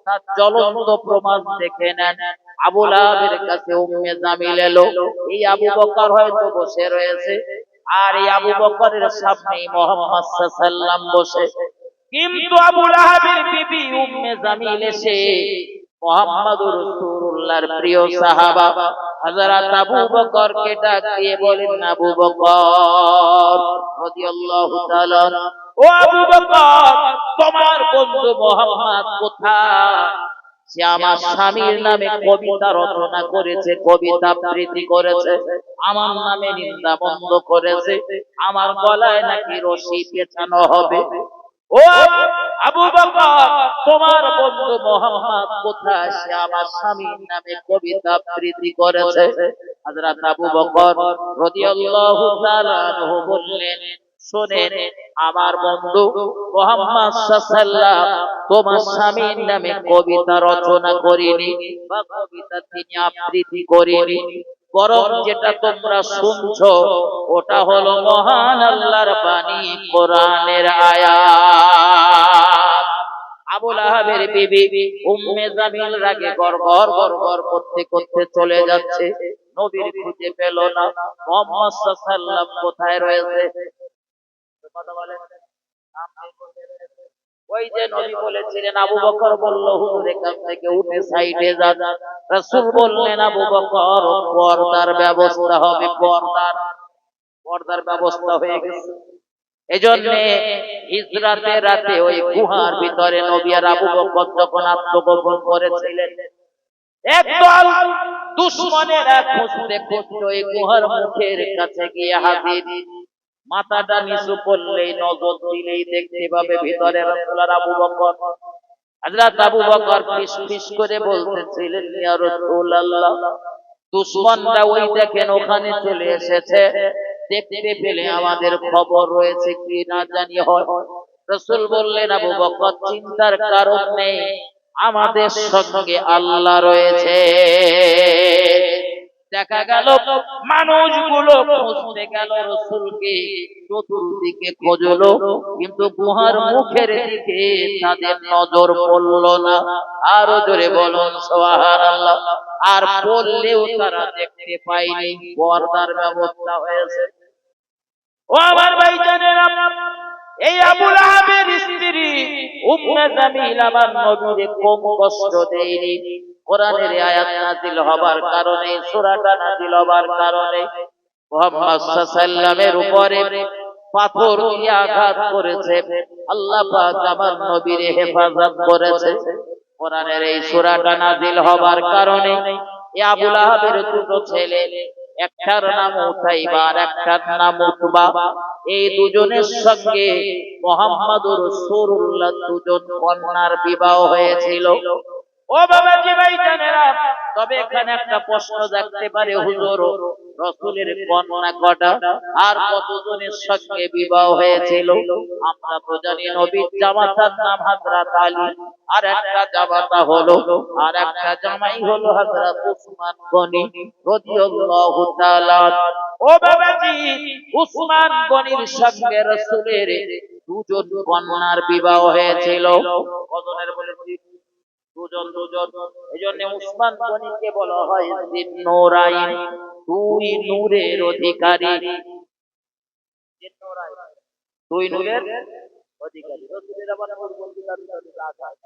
তার জ্বলন্ত প্রমাণ দেখে নেন। আবু লাহাবের কাছে উম্মে জামিল এলো। এই আবু বকর হয়তো বসে রয়েছে, আর এই আবু বকরের সামনেই মুহাম্মদ সাল্লাল্লাহু আলাইহি ওয়াসাল্লাম বসে। কিন্তু আবু লাহাবের বিবি উম্মে জামিল এসে মুহাম্মদুর রাসূলুল্লাহর প্রিয় সাহাবা হযরত আবু বকরকে ডাক দিয়ে বলেন, আবু বকর রাদিয়াল্লাহু তাআলা, ও আবু বকর, তোমার বন্ধু মুহাম্মদ কোথায়? সে আমার স্বামীর নামে কবিতা রচনা করেছে, কবিতা আবৃত্তি করেছে, আমার নামে নিন্দা বন্ধ করেছে, আমার গলায় নাকি রশি পেঁচানো হবে। ও আবু বকর, তোমার বন্ধু মুহাম্মদ কোথায়? সে আমার স্বামীর নামে কবিতা আবৃত্তি করেছে। হযরত আবু বকর রাদিয়াল্লাহু তাআলা আনহু বললেন, শুনেন, আমার বন্ধু মুহাম্মদ সাল্লাল্লাহু আলাইহি ওয়াসাল্লাম তোমার স্বামীর নামে কবিতা রচনা করেনি বা কবিতা তিনি আবৃত্তি করেনি, বরং যেটা তোমরা শুনছো ওটা হলো মহান আল্লাহর বাণী, কোরআনের আয়াত। আবু লাহাবের বিবি উম্মে জামিল রাগে গড়গড় গড়গড় করতে করতে চলে যাচ্ছে। নবীর খুঁজে পেল না, মুহাম্মদ সাল্লাল্লাহু আলাইহি ওয়াসাল্লাম কোথায় রয়েছে? কথা বলেন। ওই যে নবী বলেছিলেন, আবু বকর বলল, হুজুর এখান থেকে উঠে সাইডে যান। রাসূল বললেন, আবু বকর পর্দার ব্যবস্থা হবে, পর্দার ব্যবস্থা হয়ে গেছে। এজন্য হিজরাতের রাতে ওই গুহার ভিতরে নবী আর আবু বকর যখন আত্মগোপন করেছিলেন, একদল দুশমনেরা খুঁজতে খুঁজতে ওই গুহার মুখের কাছে গিয়ে হাজির। মাথাটা নিচু করলেই, নজর দিলেই দেখতে পাবে ভিতরে রাসূল আর আবু বকর। হযরত আবু বকর ফিসফিস করে বলতেছিলেন, ইয়া রাসূলুল্লাহ, দুশমনরা ওই দেখেন ওখানে চলে এসেছে, দেখতে পেলে আমাদের খবর রয়েছে কি না জানি হয়। রাসূল বললেন, আবু বকর চিন্তার কারণ নেই, আমাদের সঙ্গে আল্লাহ রয়েছে। দেখা গেল মানুষগুলো খুঁজতে গেল রাসূলকে, চতুর্দিকে খুঁজলো, কিন্তু গুহার মুখের দিকে তাদের নজর পড়ল না। আরো জোরে বলুন সুবহানাল্লাহ। আর পড়লেও তারা দেখতে পায়নি, পর্দার ব্যবস্থা হয়েছে। ও আমার ভাইজানেরা, এই আবু লাহাবের স্ত্রী উম্মে জামিল আমার নবীকে কম কষ্ট দেয়নি। কোরআনের আয়াত নাযিল হবার কারণে, সূরাটা নাযিল হবার কারণে মুহাম্মদ সাল্লাল্লাহু আলাইহি ওয়াসাল্লামের উপরে পাথর দিয়ে আঘাত করেছে, আল্লাহ পাক আমার নবীর হেফাজত করেছে। কোরআনের এই সূরাটা নাযিল হবার কারণে এই আবু লাহাবের দুটো ছেলে, একটার নাম উতাইবা আর একটার নাম উতবা, এই দুজনের সঙ্গে মুহাম্মদুর রাসূলুল্লাহ দুজন কন্যার বিবাহ হয়েছিল। ও বাবাজি ভাইজানেরা, তবে এখানে একটা প্রশ্ন জাগতে পারে, হুজুর রাসূলের কন্যা কটা আর কতজনের সঙ্গে বিবাহ হয়েছিল? আমরা তো জানি নবীর জামাতার নাম হযরত আলী, আর একটা জামাতা হলো, আর একটা জামাই হলো হযরত উসমান গনি রাদিয়াল্লাহু তাআলা। ও বাবাজি, উসমান গনির সঙ্গে রাসূলের দুজন কন্যার বিবাহ হয়েছিল। কজনের বলেছি? দুজন। এজন্য উসমান গনিকে বলা হয় জিন্নুরাইন, দুই নূরের অধিকারী। দুই নূরের অধিকারী। রাসূলের আবার অধিকারী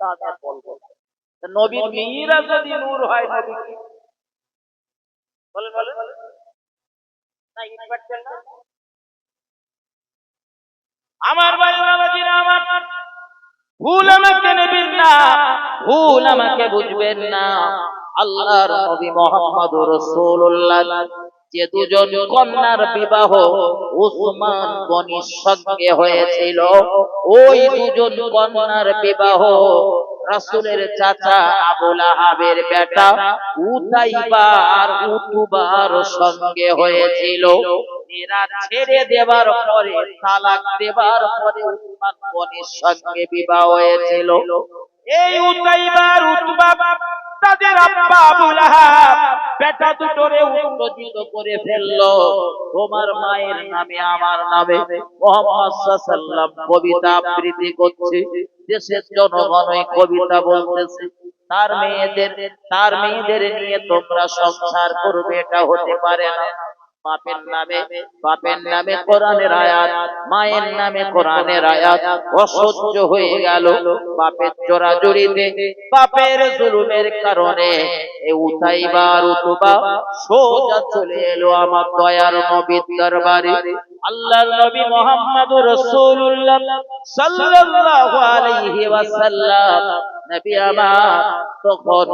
তা বলবো। নবীর মেয়েরা যদি নূর হয়, নবী কি বলেন? না ইনি পাচ্ছেন না। আমার ভাই বাবাজিরা আমার, ভুল আমাকে নেবেন না, ভুল আমাকে বুঝবেন না। আল্লাহর নবী মুহাম্মদুর রাসূলুল্লাহ যে দুজন কন্যার বিবাহ উসমান গনির সঙ্গে হয়েছিল, ওই দুজন কন্যার বিবাহ রাসূলের চাচা আবু লাহাবের বেটা উতাইবা আর উতুবার সঙ্গে হয়েছিল। এরা ছেড়ে দেবার পরে, তালাক দেবার পরে উসমান গনির সঙ্গে বিবাহ হয়েছিল। এই উতাইবা আর উতবা তাদের আব্বা আবু লাহাব বেটা দুটোরে উত্তেজিত করে ফেললো, তোমার মায়ের নামে আমার নামে মুহাম্মদ সাল্লাল্লাহু আলাইহি ওয়াসাল্লাম কবিতা আবৃত্তি করছে, দেশের জনগণ ওই কবিতা বলতেছে, তার মেয়েদের নিয়ে তোমরা সংসার করবে, এটা হতে পারে না। বাপের নামে কোরআনের আয়াত, মায়ের নামে কোরআনের আয়াত, অসহ্য হয়ে গেল। বাপের জোরাজুরিতে, বাপের জুলুমের কারণে এই উতাইবা আর উতবা সোজা চলে এলো আমার দয়ার নবীর দরবারে। আল্লাহর নবী মুহাম্মদুর রাসূলুল্লাহ সাল্লাল্লাহু আলাইহি ওয়াসাল্লাম, নবী আমার তখন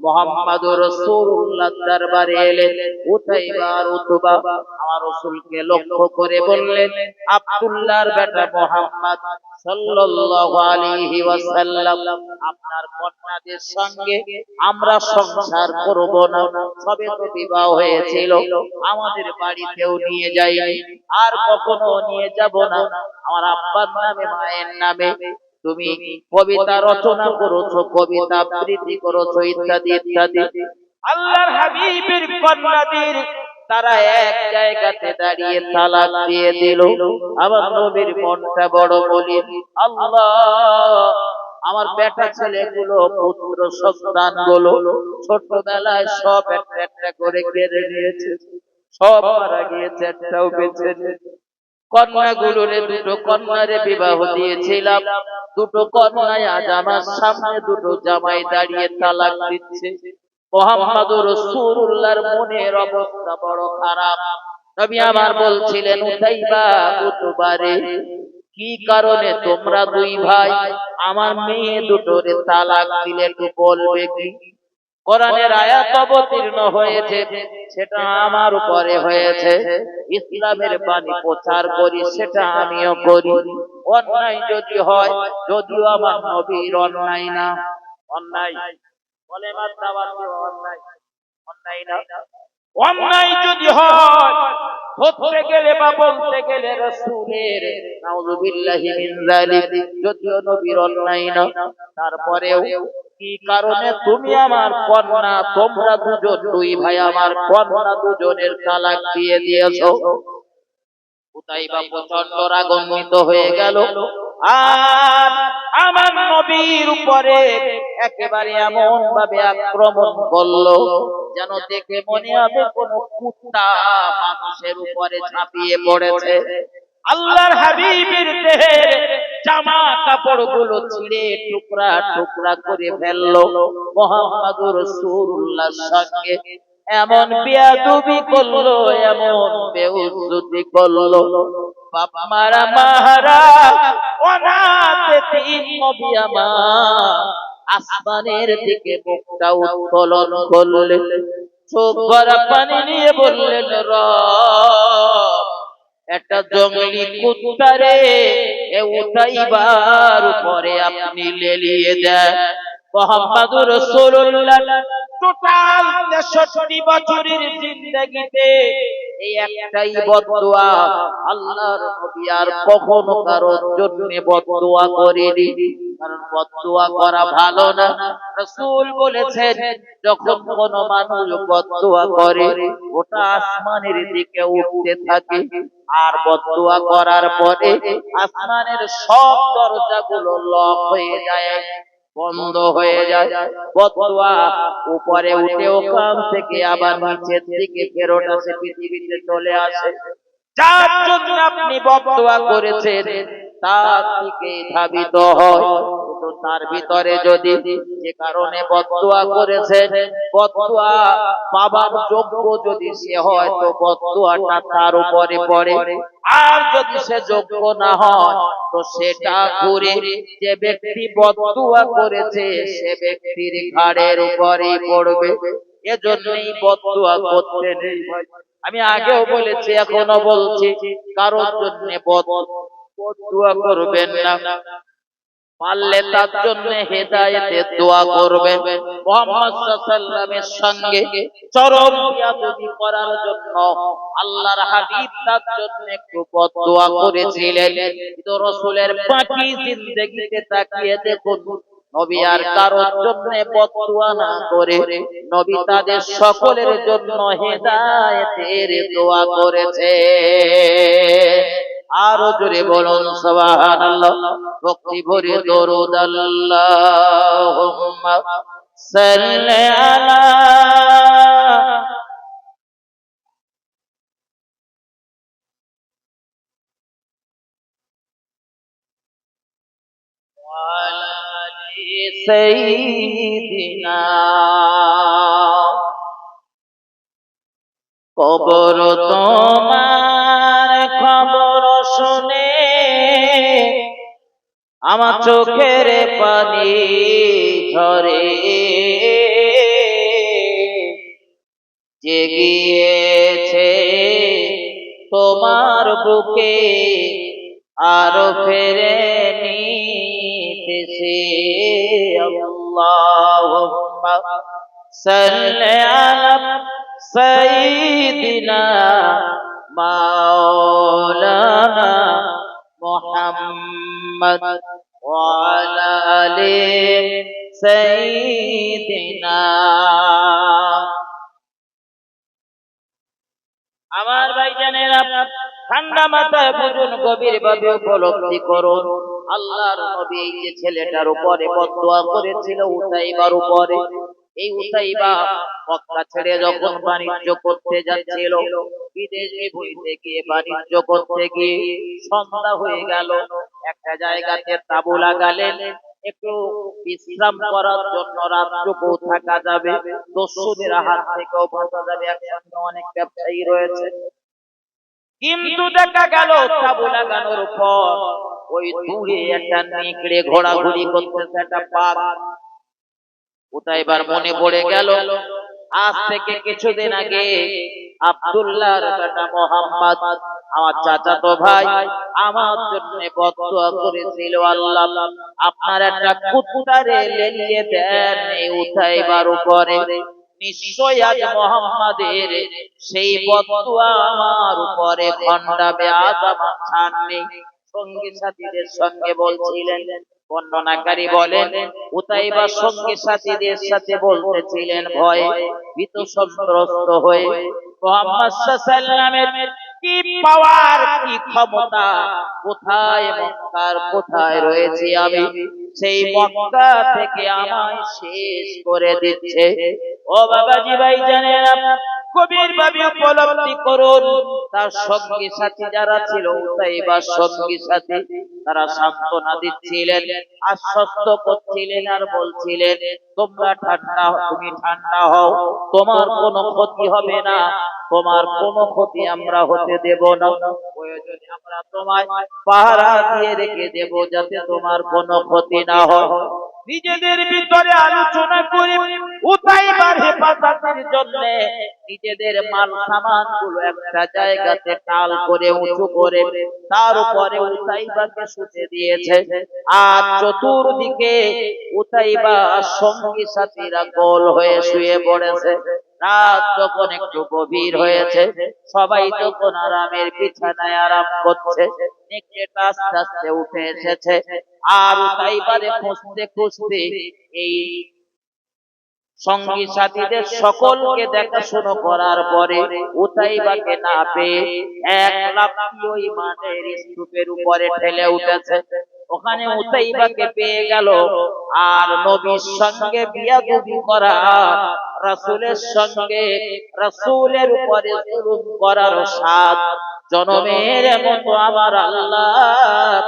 মুহাম্মদুর রাসূলুল্লাহ দরবারে এলেন। উতাইবা আর উতবা আমার রাসূলকে লক্ষ্য করে বললেন, আব্দুল্লাহর বেটা মুহাম্মদ সাল্লাল্লাহু আলাইহি ওয়াসাল্লাম, আপনার কন্যাদের সঙ্গে আমরা সংসার করব না, সবে তো বিবাহ হয়েছিল, আমাদের বাড়িতেও নিয়ে যাইনি, আর কখনো নিয়ে যাব না। আমার আব্বার নামে মায়ের নামে তুমি কবিতা রচনা করেছো, কবিতা আবৃত্তি করেছো, ইত্যাদি ইত্যাদি। আল্লাহর হাবিবের কন্যাদের তারা এক জায়গাতে দাঁড়িয়ে তালাক দিয়ে দিল। আমার নবীর মনটা বড় বলি, আল্লাহ, আমার বেটা ছেলেগুলো, পুত্র সন্তান গুলো ছোটবেলায় সব একটা একটা করে কেড়ে নিয়েছে, সব মারা গিয়েছে, একটাও বেঁচে নেই। কন্যাগুলোরে, দুটো কন্যারে বিবাহ দিয়েছিলাম, দুটো কন্যায় আজ আমার সামনে দুটো জামাই দাঁড়িয়ে তালাক দিচ্ছে। মুহাম্মদুর রাসূলুল্লাহর মনের অবস্থা বড় খারাপ। নবী আমার বলছিলেন, উতাইবা উতবারে, কি কারণে তোমরা দুই ভাই আমার মেয়ে দুটোরে তালাক দিলে, একটু বলবে কি? কোরআনের আয়াত অবতীর্ণ হয়েছে, সেটা আমার উপরে হয়েছে। ইসলামের বাণী প্রচার করি, সেটা আমিও করি। অন্যায় যদি হয়, যদিও আমার নবীর অন্যায় না, অন্যায় বলে অন্যায়, অন্যায় না, অন্যায় যদি হয়, ধরতে গেলে বা বলতে গেলে রাসূলের, নাউযুবিল্লাহি মিন যালিক, যদিও নবীর অন্যায় না, তারপরেও কি কারণে তুমি আমার কন্যা, তোমরা দুজন দুই ভাই আমার কন্যা দুজনের তালাক দিয়ে দিয়েছো? উতাইবা প্রচন্ড রাগান্বিত হয়ে গেল, আর আমার নবীর উপরে একেবারে এমন ভাবে আক্রমণ করলো, যেন দেখে মনে হবে কোন কুত্তা মানুষের উপরে ঝাঁপিয়ে পড়েছে। আল্লাহর হাবিবের দেহের জামা কাপড় গুলো ছিঁড়ে টুকরা টুকরা করে ফেললো। মুহাম্মদুর রাসূলুল্লাহর সঙ্গে এমন বেয়াদবি করলো, এমন বেউজ্জতি করলো, বাপ মারা মাহারা অনাথ তিন নবী আমার আসমানের দিকে মুখটা উত্তোলন করলেন, চোখ ভরা পানি নিয়ে বললেন, রব, একটা জঙ্গলি কুত্তারে এ উতাইবার উপরে আপনি লেলিয়ে দেন। মুহাম্মদুর রাসূলুল্লাহ টোটাল 63 বছরের জিন্দেগিতে এই একটাই বদদুয়া, আল্লাহর নবী আর কখনো কারোর জন্য বদদুয়া করেনি, কারণ বদদুয়া করা ভালো না। রাসূল বলেছেন, যখন কোন মানুষ বদদুয়া করে, ওটা আসমানের দিকে উঠতে থাকে, আর বদদুয়া করার পরে আসমানের সব দরজাগুলো লক হয়ে যায়, বন্ধ হয়ে যায়। বদদুয়া উপরে উঠে ওখান থেকে আবার নিচের দিকে ফেরত আসে, পৃথিবীতে চলে আসে। যার জন্য আপনি বদদুয়া করেছেন তার দিকে ধাবিত হয়। কিন্তু তার ভিতরে যদি যে কারণে বদদুয়া করেছেন, বদদুয়া পাবার যোগ্য যদি সে হয়, তো বদদুয়াটা তার উপরে পড়ে। আর যদি সে যোগ্য না হয়, তো সেটা ঘুরে যে ব্যক্তি বদদুয়া করেছে সে ব্যক্তির ঘাড়ের উপরেই পড়বে। এজন্যই বদদুয়া করতে নেই। আমি আগেও বলেছি, এখনো বলছি, কারোর জন্য বদদুয়া করবেন না। পারলে তার জন্য হেদায়েতের দোয়া করবেন। মুহাম্মদ সাল্লাল্লাহু আলাইহি ওয়াসাল্লামের সঙ্গে চরম বিয়াদবি করার জন্য আল্লাহর হাবিব তার জন্য একটু বদদোয়া করেছিলেন। কিন্তু রাসূলের বাকি জিন্দেগিতে তাকিয়ে দেখুন, নবী আর কারোর জন্য বদদোয়া না করে নবী তাদের সকলের জন্য হেদায়েতের দোয়া করেছে। আরো জোরে বলুন সুবহানাল্লাহ। ভক্তি ভরে দরুদ আল্লাহুম্মা সাল্লি আলা ওয়ালা আলি সাইয়্যিদিনা। কবর তোমার খবর শুনে আমার চোখের পানি ঝরে, জেগিয়েছে তোমার বুকে আরো ফেরেনি দেশে। আল্লাহুম্মা সাল্লি আলা সাইয়্যিদিনা মাওলানা মুহাম্মদ ওয়া আলা আলি সাইয়্যিদিনা। আমার ভাইজানেরা, ঠান্ডা মাথায় বুঝুন, গভীর ভাবে উপলব্ধি করুন, আল্লাহর নবী এই যে ছেলেটার উপরে বদদোয়া করেছিল উতাইবার উপরে, এই উতাইবা মক্কা ছেড়ে যখন বাণিজ্য করতে যাচ্ছিল, বিদেশে বইতে গিয়ে বাণিজ্য করতে গিয়ে সন্ধ্যা হয়ে গেল। একটা জায়গাতে তাঁবু লাগালেন, একটু বিশ্রাম করার জন্য, রাতটুকু থাকা যাবে, দস্যুদের হাত থেকেও বাঁচা যাবে, একসঙ্গে অনেক ব্যবসায়ী রয়েছে। কিন্তু দেখা গেল তাঁবু লাগানোর পর ওই দূরে একটা নেকড়ে ঘোরাঘুরি করতেছে, একটা বাঘ। উতাইবার মনে পড়ে গেল, আজ থেকে কিছুদিন আগে আব্দুল্লাহর বেটা মোহাম্মদ, আমার চাচাতো ভাই, আমার জন্য বদদোয়া করেছিল, আল্লাহ আপনার একটা কুত্তারে লেলিয়ে দেন এই উতাইবার উপরে, নিশ্চয় আজ মোহাম্মদের সেই বদদোয়া আমার উপরে খণ্ডাবে, আজ আমার ছাড় নেই। সঙ্গী সাথীদের সঙ্গে বলছিলেন, বর্ণনাকারী বলেন উতাইবা সঙ্গী সাথীদের সাথে বলতেছিলেন ভয়ে ভীত সন্ত্রস্ত হয়ে, মুহাম্মদ সাল্লাল্লাহু আলাইহি ওয়াসাল্লামের কি পাওয়ার, কি ক্ষমতা, কোথায় মক্কার কোথায় রয়েছি আমি, সেই মক্কা থেকে আমায় শেষ করে দিচ্ছে। ও বাবাজি ভাইজানেরা, গভীর ভাবে উপলব্ধি করুন, তার সঙ্গী সাথী যারা ছিল, উতাইবার সঙ্গী সাথী, তারা সান্ত্বনা দিচ্ছিলেন, আশ্বস্ত করছিলেন আর বলছিলেন, তোমরা ঠান্ডা, তুমি ঠান্ডা হও, তোমার কোনো ক্ষতি হবে না, তোমার কোনো ক্ষতি আমরা হতে দেব না, প্রয়োজনে আমরা তোমায় পাহারা দিয়ে রেখে দেব যাতে তোমার কোনো ক্ষতি না হয়। নিজেদের ভিতরে আলোচনা করে উতাইবার হেফাজতের জন্য নিজেদের মাল সামান গুলো একটা জায়গাতে টাল করে উঁচু করে তার উপরে উতাইবাকে শুতে দিয়েছে। আর চতুর্দিকে উতাইবা সঙ্গী সাথীরা গোল হয়ে শুয়ে পড়েছে। রাত যখন একটু গভীর হয়েছে, সবাই যখন আরামের বিছানায় আরাম করছে, নেকড়েটা আস্তে আস্তে উঠে এসেছে। আর উতাইবারে খুঁজতে খুঁজতে এই সঙ্গী সাথীদের সকলকে দেখাশোনা করার পরে উতাইবাকে না পেয়ে এক লাফিয়ে ওই মাঠের স্তূপের উপরে ঠেলে উঠেছে। ওখানে উতাইবাকে পেয়ে গেল। আর নবীর সঙ্গে বিয়াদবি করা, রাসূলের সঙ্গে, রাসূলের উপরে জুলুম করার স্বাদ জনমের মতো আমার আল্লাহ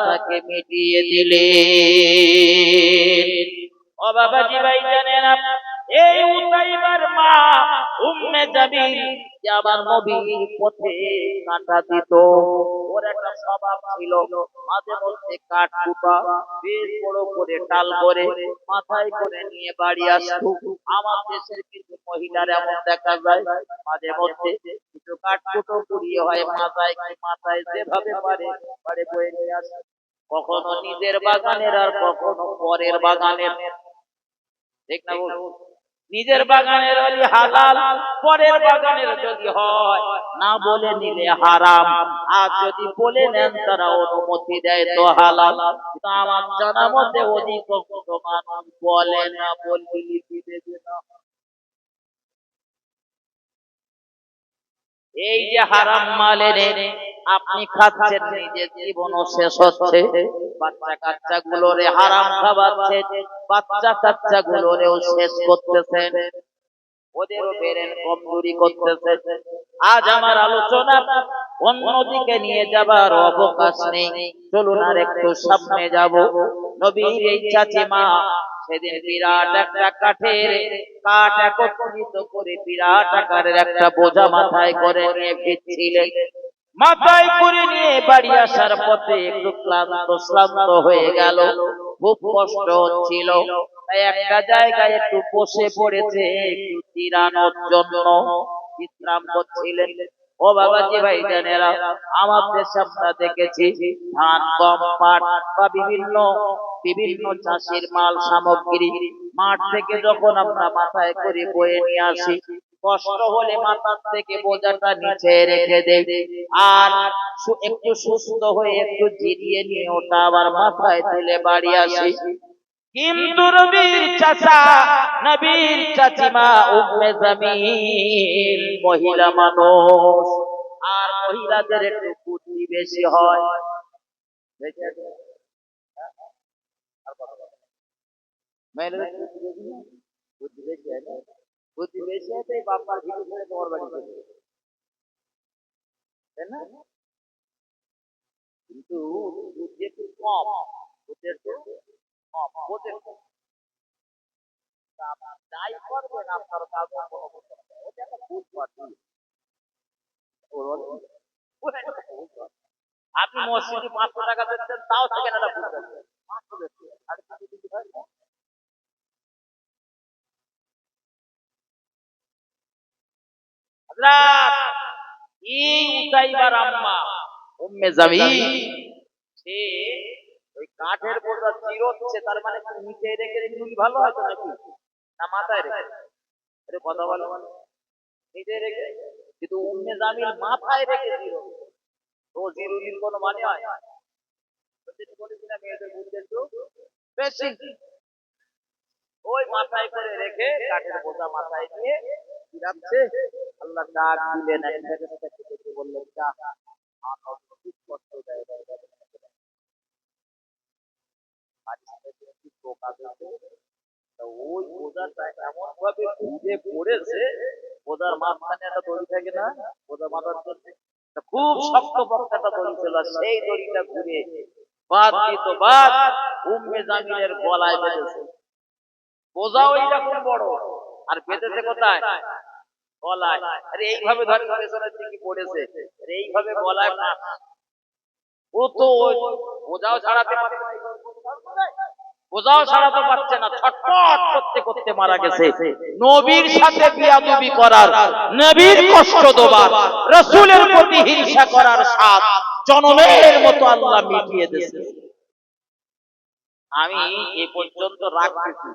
তাকে মিটিয়ে দিলেন। ও বাবাজি ভাইজানেরা, এই উতাইবার মা উম্মে জামিল, যে আমার নবীর পথে কাঁটা দিত, ওর একটা স্বভাব ছিল, মাঝে মধ্যে কাঠ কুটা বেশ বড় করে টাল করে মাথায় করে নিয়ে বাড়ি আসতো। আমার দেশের কিছু মহিলার এমন দেখা যায়, মাঝে মধ্যে কিছু কাঠ কুটো পুড়িয়ে হয় মাথায়, মাথায় যেভাবে পারে পারে বয়ে নিয়ে আসে। কখনো নিজের বাগানের আর কখনো পরের বাগানের। ঠিক না বল? নিজের বাগানের হলে হালাল, পরের বাগানের যদি হয় না বলে নিলে হারাম, আর যদি বলে নেন তারা অনুমতি দেয় তো হালাল। তো আমার জানা মতে অধিকাংশ মানুষ বলে না, বলবি দেবে না। এই যে হারাম মাল এনে আপনি খাচ্ছেন, নিজের জীবনও শেষ হচ্ছে, বাচ্চা কাচ্চা গুলোরে হারাম খাওয়াচ্ছেন, বাচ্চা কাচ্চা গুলোরেও শেষ করতেছেন, ওদেরও বেরেন কমজোরি করতেছে। আজ আমার আলোচনা অন্যদিকে নিয়ে যাবার অবকাশ নেই, চলুন আর একটু সামনে যাব। নবীর এই চাচিমা সেদিন বিরাট একটা কাঠ একত্রিত করে বিরাট আকারের একটা বোঝা মাথায় করে নিয়ে ফিরছিলেন। মাথায় করে নিয়ে বাড়ি আসার পথে একটু ক্লান্ত হয়ে গেল, খুব কষ্ট হচ্ছিল, তাই একটা জায়গায় একটু বসে পড়েছে একটু জিরানোর জন্য, বিশ্রাম করছিলেন। ও বাবাজি ভাই জানেরা, আমাদের দেশে আমরা দেখেছি ধান, গম, পাট বা বিভিন্ন বিভিন্ন চাষের মাল সামগ্রী মাঠ থেকে যখন আমরা মাথায় করে বয়ে নিয়ে আসি, কষ্ট হলে মাথার থেকে বোঝাটা নিচে রেখে দেই, আর একটু সুস্থ হয়ে একটু জিরিয়ে নিয়ে ওটা আবার মাথায় তুলে বাড়ি আসি। কিন্তু নবীর চাচা, নবীর চাচিমা উম্মে জামিল মহিলা মানুষ, আর মহিলাদের একটু বুদ্ধি বেশি হয়। বুদ্ধি বেশি হয় না? বুদ্ধি বেশি হয় তাই বাবার ভিড় করে তোমার বাড়ি চলে যায়, তাই না? কিন্তু বুদ্ধি একটু কম, বুদ্ধি একটু কম, বোঝে কম। যাই করবেন আপনার কাজ আপনি মসজিদে 500 টাকা দিচ্ছেন, তাও সেখানে একটা ভুল করছেন। 500 দিচ্ছেন, আর কিছু কিছু হয় না? হযরত উতাইবার আম্মা উম্মে জামিল, সে ওই কাঠের বোঝা চিরোচ্ছে, তার মানে কি নিচে রেখে দিলে ভালো হয় তো নাকি, না মাথায় রেখে? আরে কথা বলো, নিচে রেখে। কিন্তু উম্মে জামিল মাথায় রেখে দিল, তো জিরুলির কোনো মানে হয়? মেয়েদের বুদ্ধি একটু বেশি। ওই মাথায় করে রেখে কাঠের বোঝা মাথায় দিয়ে ফিরাচ্ছে। আল্লাহ ডাক দিলেন, এক ফেরেশতাকে ডেকে বললেন, যা, আমার খুব কষ্ট দেয়, ওই বোঝাটা এমন ভাবে ঘুরে পড়েছে, বোঝার মাঝখানে একটা দড়ি থাকে না, বোঝা মাথার জন্য খুব শক্ত পক্ত একটা দড়ি ছিল, সেই দড়িটা ঘুরে বাদ দিত, বাদ উম্মে জামিলের গলায় বেঁধেছে। বোঝা ওই রকম বড়, আর বেঁধেছে কোথায়? গলায়। আরে এইভাবে ধরে পেছনের দিকে পড়েছে, এইভাবে গলায় ফাঁস। ও তো বোঝাও ছাড়াতে পারছে না, বোঝাও ছাড়াতে পারছে না, ছটফট করতে করতে মারা গেছে। নবীর সাথে বিয়াদবি করার, নবীর কষ্ট দেবার, রাসূলের প্রতি হিংসা করার স্বাদ জনমের মতো আল্লাহ মিটিয়ে দিয়েছে। আমি এই পর্যন্ত রাখতেছি,